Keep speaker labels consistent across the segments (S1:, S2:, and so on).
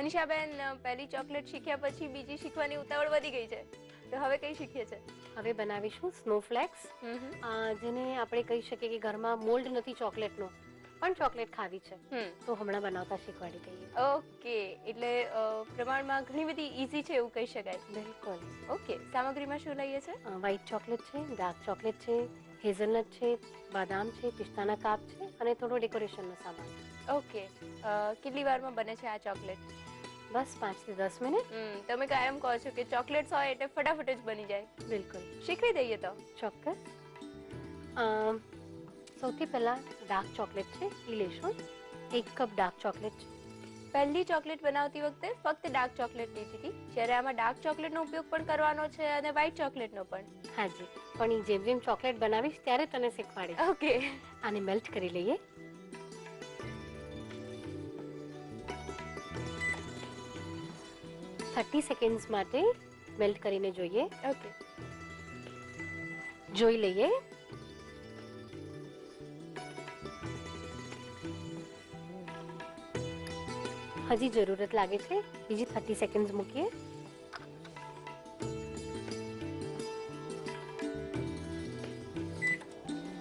S1: મનીષાબેન, પહેલી ચોકલેટ શીખ્યા પછી બીજી શીખવાની ઉતાવળ વધી ગઈ છે, તો હવે કઈ શીખીએ છે?
S2: હવે બનાવીશું સ્નોફ્લેક્સ, જેને આપણે કહી શકીએ કે ઘરમાં મોલ્ડ નથી ચોકલેટનો, પણ ચોકલેટ ખાવી છે તો હમણાં બનાવતા શીખવાડી દઈએ.
S1: ઓકે, એટલે પ્રમાણમાં ઘણી બધી ઈઝી છે એવું કહી શકાય.
S2: બિલકુલ.
S1: ઓકે, સામગ્રીમાં શું લઈએ છે?
S2: વ્હાઈટ ચોકલેટ છે, ડાર્ક ચોકલેટ છે, હેઝલનટ છે, બદામ છે, પિસ્તાના કાપ છે અને થોડો ડેકોરેશનનો સામાન.
S1: ઓકે, કેટલી વારમાં બને છે આ ચોકલેટ?
S2: બસ 5 થી 10 મિનિટ.
S1: તમે કાયમ કહો છો કે ચોકલેટ્સ હોય એટલે ફટાફટ જ બની જાય.
S2: બિલકુલ.
S1: શીખવી દઈએ તો?
S2: ચોક્કસ. સૌથી પહેલા ડાર્ક ચોકલેટ છે એ લેશું. 1 કપ ડાર્ક ચોકલેટ છે.
S1: પહેલી ચોકલેટ બનાવતી વખતે ફક્ત ડાર્ક ચોકલેટ લીધી હતી, જ્યારે આમાં ડાર્ક ચોકલેટનો ઉપયોગ પણ કરવાનો છે અને વ્હાઈટ ચોકલેટનો પણ.
S2: હાજી, પણ જેમ જેમ ચોકલેટ બનાવીશ ત્યારે તને શીખવાડીશ.
S1: ઓકે.
S2: આને મેલ્ટ કરી લઈએ. $30 સેકન્ડ્સ માટે મેલ્ટ કરીને જોઈએ.
S1: ઓકે.
S2: જોઈ લઈએ. હજી જરૂરત લાગે છે, બીજી 30 સેકન્ડ્સ મૂકીએ.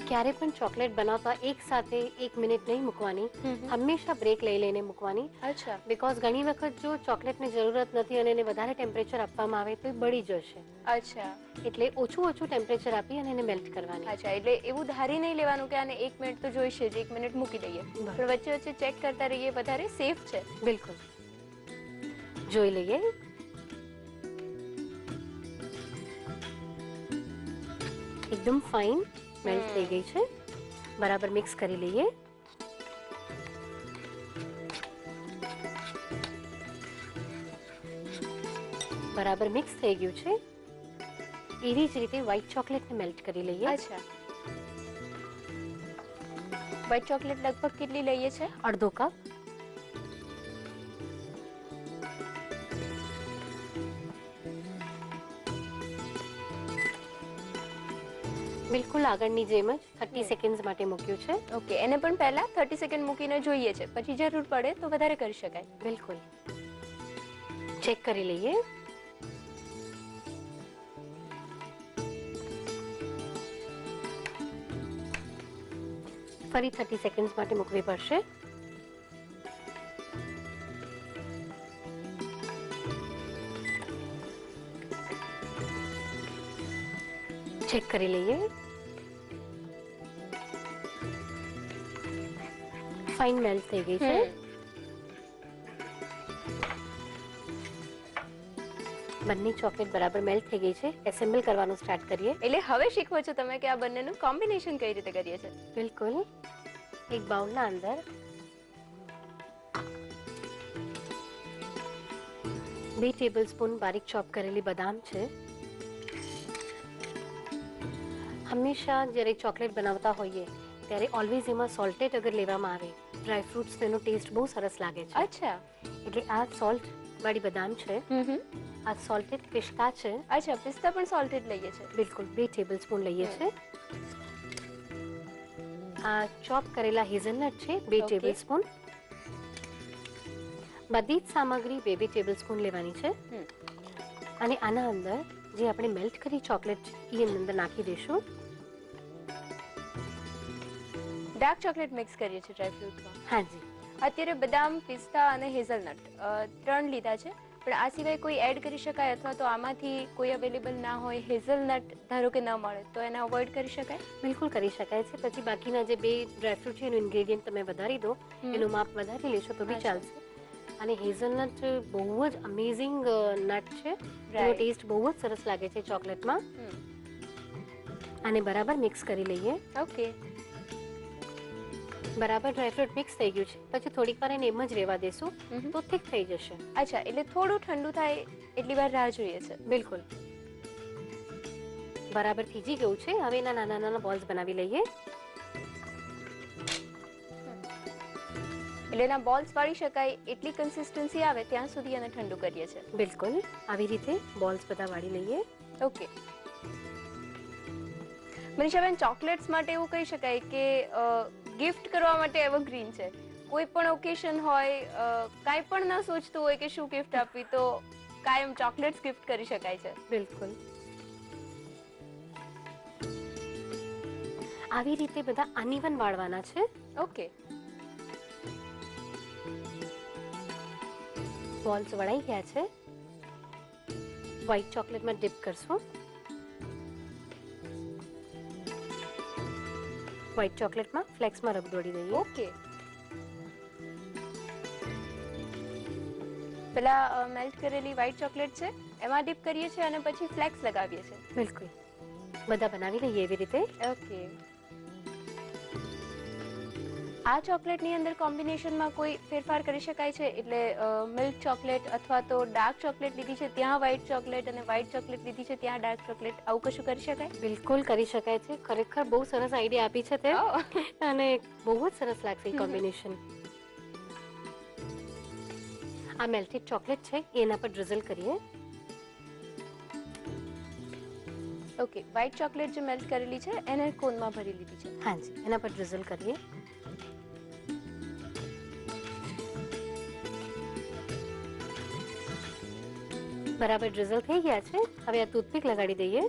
S2: ક્યારે પણ ચોકલેટ બનાવતા એક સાથે 1 મિનિટ નહીં મૂકવાની, હંમેશા બ્રેક લઈ લઈને મૂકવાની.
S1: અચ્છા.
S2: બીકોઝ ઘણી વખત જો ચોકલેટની જરૂરત નથી અને એને વધારે ટેમ્પરેચર આપવામાં આવે તો એ બળી જશે.
S1: અચ્છા.
S2: એટલે ઓછું ટેમ્પરેચર આપી અને એને મેલ્ટ કરવાની.
S1: અચ્છા, એટલે એવું ધારી નહીં લેવાનું કે આને 1 મિનિટ તો જોઈશે જ, 1 મિનિટ મૂકી દઈએ, પણ વચ્ચે વચ્ચે ચેક કરતા રહીએ, વધારે સેફ છે.
S2: બિલકુલ. જોઈ લઈએ. એકદમ ફાઇન મેલ્ટ થઈ ગઈ છે. બરાબર મિક્સ કરી લઈએ. બરાબર મિક્સ થઈ ગયું છે. એવી જ રીતે વ્હાઈટ ચોકલેટને મેલ્ટ કરી લઈએ.
S1: અચ્છા. વ્હાઈટ ચોકલેટ લગભગ કેટલી લઈએ છે?
S2: અડધો કપ. બિલકુલ આગળની જેમ જ 30 સેકન્ડ્સ માટે મૂક્યું છે.
S1: ઓકે, એને પણ પહેલા 30 સેકન્ડ મૂકીને જોઈએ છે, પછી જરૂર પડે તો વધારે કરી શકાય.
S2: બિલકુલ. ચેક કરી લઈએ. ફરી 30 સેકન્ડ્સ માટે મૂકવી પડશે. ચેક કરી લઈએ. ફાઇન મેલ્ટ થઈ ગઈ છે. બંને ચોકલેટ બરાબર મેલ્ટ થઈ ગઈ છે. એસેમ્બલ કરવાનું સ્ટાર્ટ કરીએ.
S1: એટલે હવે શીખવો છો તમે કે આ બંનેનું કોમ્બિનેશન કઈ રીતે કરીએ છે?
S2: બિલકુલ. એક બાઉલના અંદર 2 ટેબલસ્પૂન બારીક ચોપ કરેલી બદામ છે. હંમેશા જ્યારે ચોકલેટ બનાવતા હોઈએ ત્યારે ઓલવેઝ એમાં સોલ્ટેડ અગર લેવામાં આવે, ડ્રાય ફ્રૂટ્સ તેનો ટેસ્ટ બહુ સરસ લાગે છે.
S1: અચ્છા.
S2: એટલે આ સોલ્ટ વાળી બદામ છે. આ સોલ્ટેડ પિસ્તા છે.
S1: અચ્છા, પિસ્તા પણ સોલ્ટેડ લઈએ છે?
S2: બિલકુલ. 2 ટેબલસ્પૂન લઈએ છે. આ ચોપ કરેલા હેઝલનટ છે 2 ટેબલસ્પૂન. બધી જ સામગ્રી 2 ટેબલસ્પૂન લેવાની છે. અને આના અંદર જે આપણે મેલ્ટ કરી ચોકલેટ છે એ અંદર નાખી દઈશું.
S1: ડાર્ક ચોકલેટ મિક્સ કરીએ છીએ ડ્રાયફ્રૂટમાં?
S2: હાજી.
S1: અત્યારે બદામ, પિસ્તા અને હેઝલનટ 3 લીધા છે, પણ આ સિવાય કોઈ એડ કરી શકાય અથવા તો આમાંથી કોઈ અવેલેબલ ના હોય, હેઝલનટ ધારો કે ન મળે તો એને અવોઇડ કરી શકાય?
S2: બિલકુલ કરી શકાય છે. પછી બાકીના જે 2 ડ્રાયફ્રૂટ છે એનું ઇન્ગ્રેડિયન્ટ તમે વધારી દો, એનું માપ વધારી લેશો તો બી ચાલશે. અને હેઝલનટ બહુ જ અમેઝિંગ નટ છે. એનો ટેસ્ટ બહુ જ સરસ લાગે છે ચોકલેટમાં. આને બરાબર મિક્સ કરી લઈએ.
S1: ઓકે.
S2: બરાબર ડ્રાયફ્રૂટ મિક્સ થઈ ગયું છે. પછી થોડીક વાર એને એમ જ રહેવા દેશું તો થીક થઈ જશે.
S1: અચ્છા, એટલે થોડું ઠંડુ થાય એટલી વાર રાહ જોઈએ છે?
S2: બિલકુલ. બરાબર થીજી ગયું છે. હવે એના નાના નાના બોલ્સ બનાવી લઈએ.
S1: એટલે એના બોલ્સ પાડી શકાય એટલી કન્સિસ્ટન્સી આવે ત્યાં સુધી એને ઠંડુ કરીએ છીએ?
S2: બિલકુલ. આવી રીતે બોલ્સ બધા વાળી લઈએ.
S1: ઓકે. મનીષાબેન, ચોકલેટ્સ માટે એવું કહી શકાય કે ગિફ્ટ કરવા માટે એવરગ્રીન છે, કોઈ પણ ઓકેશન હોય, કાંઈ પણ ન સોચતું હોય કે શું ગિફ્ટ આપવી, તો કાયમ ચોકલેટ્સ ગિફ્ટ કરી શકાય છે.
S2: બિલકુલ. આવી રીતે બધા અનઇવન વાળવાના છે.
S1: ઓકે.
S2: બોલ્સ વળાઈ ગયા છે. વ્હાઈટ ચોકલેટમાં ડિપ કરશું. વ્હાઈટ ચોકલેટમાં ફ્લેક્સમાં રગદોડી દઈએ.
S1: ઓકે. પેલા મેલ્ટ કરેલી વ્હાઈટ ચોકલેટ છે એમાં ડીપ કરીએ છીએ અને પછી ફ્લેક્સ લગાવીએ છીએ.
S2: બિલકુલ. બધા બનાવી લઈએ એવી રીતે.
S1: ઓકે. આ ચોકલેટની અંદર કોમ્બિનેશનમાં કોઈ ફેરફાર કરી શકાય છે? એટલે મિલ્ક ચોકલેટ અથવા તો ડાર્ક ચોકલેટ લીધી છે ત્યાં વ્હાઈટ ચોકલેટ અને વ્હાઈટ ચોકલેટ લીધી છે ત્યાં ડાર્ક ચોકલેટ, આવું કશું કરી શકાય?
S2: બિલકુલ કરી શકાય છે. ખરેખર બહુ સરસ આઈડિયા આપી છે તે, અને બહુ જ સરસ લાગશે કોમ્બિનેશન. આ મેલ્ટેડ ચોકલેટ છે એના પર ડ્રિઝલ કરીએ.
S1: ઓકે. વ્હાઈટ ચોકલેટ જે મેલ્ટ કરેલી છે એને કોનમાં ભરી લીધી છે.
S2: હાજી, એના પર ડ્રિઝલ કરીએ. બરાબર ડ્રિઝલ થઈ ગયા છે. હવે આ ટૂથપીક લગાડી દઈએ.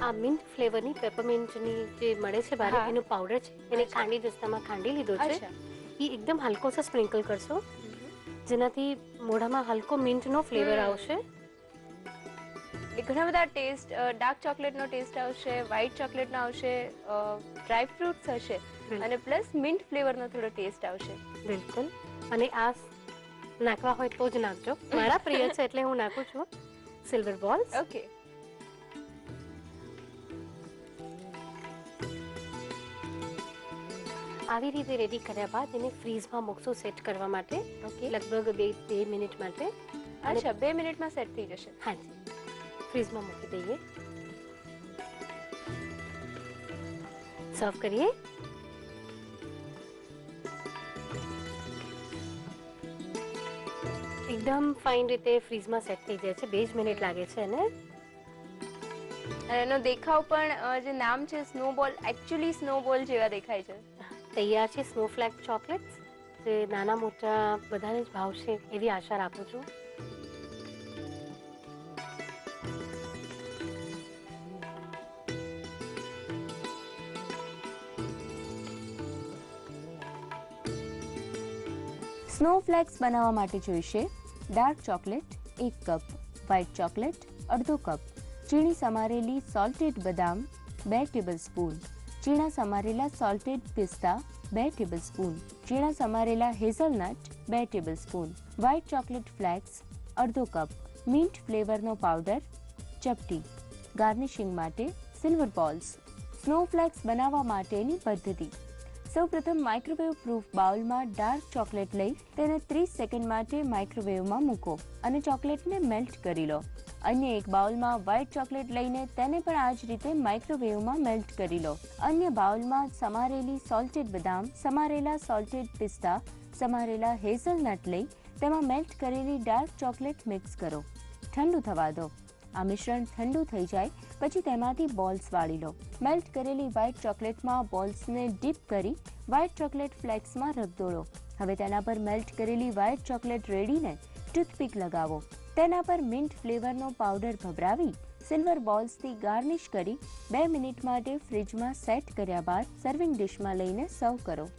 S2: આ મિન્ટ ફ્લેવરની પેપરમિન્ટની જે મળે છે બહાર, એનું પાવડર છે, એને ખાંડી દસ્તામાં ખાંડી લીધો છે. એ એકદમ હલકો સો સ્પ્રિંકલ કરશો, જેનાથી મોઢામાં હલકો મિન્ટનો ફ્લેવર આવશે.
S1: ઘણા બધા ટેસ્ટ, ડાર્ક ચોકલેટનો ટેસ્ટ આવશે, વ્હાઈટ ચોકલેટનો આવશે, ડ્રાય ફ્રૂટ્સ હશે અને પ્લસ મિન્ટ ફ્લેવરનો થોડો ટેસ્ટ આવશે.
S2: બિલકુલ. અને આ નાખવા હોય તો જ નાખજો. મારા પ્રિય છે એટલે હું નાખું છું. Silver balls.
S1: ઓકે.
S2: આવી રીતે રેડી કર્યા બાદ એને ફ્રીઝમાં મૂકશું સેટ કરવા માટે.
S1: ઓકે.
S2: લગભગ 2 મિનિટ માટે.
S1: અચ્છા, 2 મિનિટમાં સેટ થઈ જશે.
S2: હાજી, ફ્રીઝમાં મૂકી દઈએ. સર્વ કરીએ. એકદમ ફાઇન રીતે ફ્રીઝમાં સેટ થઈ જાય છે. 2 જ મિનિટ લાગે છે એને.
S1: અને એનો દેખાવ પણ, જે નામ છે સ્નોબોલ, એકચ્યુઅલી સ્નોબોલ જેવા દેખાય છે.
S2: તૈયાર છે સ્નોફ્લેક ચોકલેટ્સ, જે નાના મોટા બધાને જ ભાવશે એવી આશા રાખું છું.
S3: સ્નોફ્લેક્સ બનાવવા માટે જોઈશે dark chocolate 1 cup, white chocolate અડધો કપ, ચીણી સમારેલી સોલ્ટેડ બદામ 2 ટેબલસ્પૂન, ચીણા સમારેલા સોલ્ટેડ પિસ્તા 2 ટેબલસ્પૂન, ચીણા સમારેલા hazelnut 2 tablespoon, white chocolate flakes અડધો કપ, મિન્ટ ફ્લેવરનો પાવડર ચપટી. ગાર્નિશિંગ માટે સિલ્વર બોલ્સ. સ્નોફ્લેક્સ બનાવવા માટેની પદ્ધતિ: સૌપ્રથમ માઇક્રોવેવ પ્રૂફ બાઉલમાં ડાર્ક ચોકલેટ લઈ તેને 30 સેકન્ડ માટે માઇક્રોવેવમાં મૂકો અને ચોકલેટને મેલ્ટ કરી લો. અન્ય એક બાઉલમાં વ્હાઈટ ચોકલેટ લઈને તેને પણ આ જ રીતે માઇક્રોવેવમાં મેલ્ટ કરી લો. અન્ય બાઉલમાં સમારેલી સોલ્ટેડ બદામ, સમારેલા સોલ્ટેડ પિસ્તા, સમારેલા હેઝલનટ લઈ તેમાં મેલ્ટ કરેલી ડાર્ક ચોકલેટ મિક્સ કરો. ઠંડુ થવા દો. આ મિશ્રણ ઠંડુ થઈ જાય પછી તેમાંથી બોલ્સ વાળી લો. મેલ્ટ કરેલી વ્હાઈટ ચોકલેટમાં બોલ્સને ડીપ કરી વ્હાઈટ ચોકલેટ ફ્લેક્સમાં રગદોળો. હવે તેના પર મેલ્ટ કરેલી વ્હાઈટ ચોકલેટ રેડીને ટૂથપીક લગાવો. તેના પર મિન્ટ ફ્લેવરનો પાવડર ભભરાવી સિલ્વર બોલ્સથી ગાર્નિશ કરી 2 મિનિટ માટે ફ્રીજમાં સેટ કર્યા બાદ સર્વિંગ ડિશમાં લઈને સર્વ કરો.